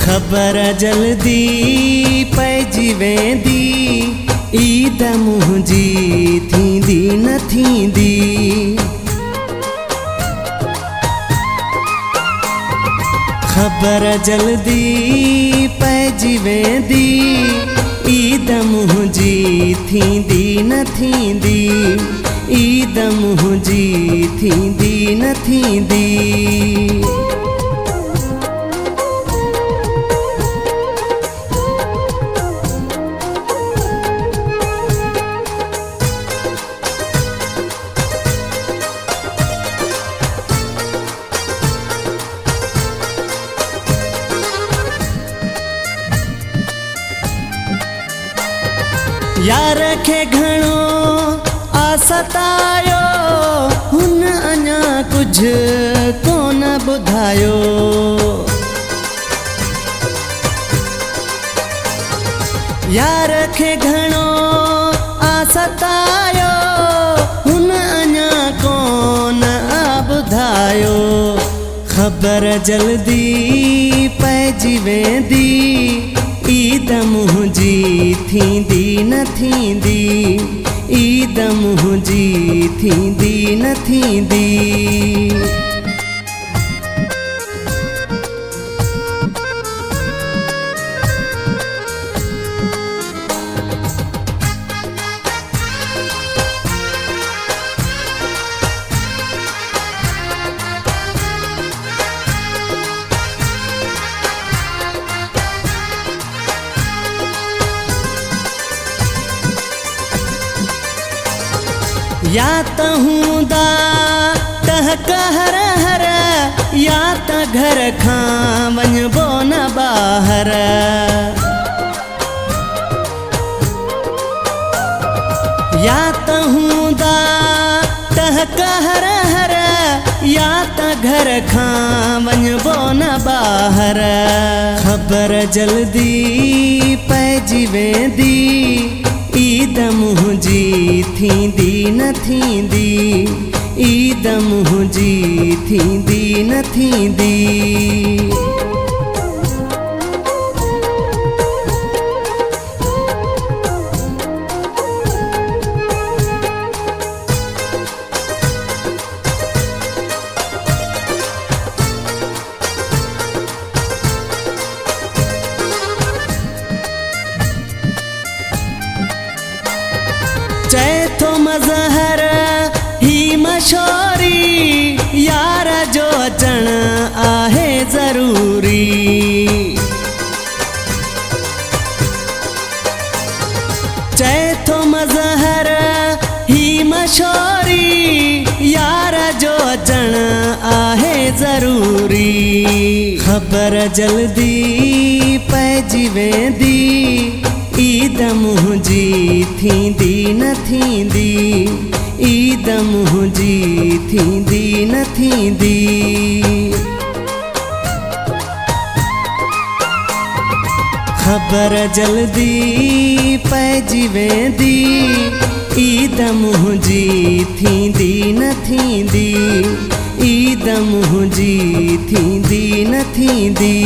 ख़बर जल्दी पइजी वेंदी, ईद मुंहिंजी थींदी न थींदी। ख़बर जल्दी पइजी वेंदी, ईद मुंहिंजी थींदी न थींदी। ईद मुंहिंजी थींदी न थींदी। यार खे घणो सतायो, हुन अञा कुछ कोन ॿुधायो। यार खे घणो सतायो, हुन अञा कोन ॿुधायो। ख़बर जल्दी पइजी वेंदी, ईद मुंहिंजी थींदी न थींदी। ईद मुंहिंजी थींदी न थींदी। या त हूंदा कहर हर, या त घर खां वञबो न ॿाहिर। या त हूंदा कहर हर, या त घर खां वञबो न ॿाहिर। ख़बर जल्दी पइजी वेंदी, ईद मुंहिंजी थींदी न थींदी। ईद मुंहिंजी थींदी न थींदी। चए थो मज़हर ही मशहूरी, यार जो अचणु आहे ज़रूरी। चए थो मज़हर ही मशहूरी, यार जो अचणु आहे ज़रूरी। ख़बर जल्दी पइजी वेंदी, ईद मुंहिंजी थींदी न थींदी। ईद मुंहिंजी थींदी न थींदी। ख़बर जल्दी पइजी वेंदी, ईद मुंहिंजी थींदी न थींदी। ईद मुंहिंजी थींदी न थींदी।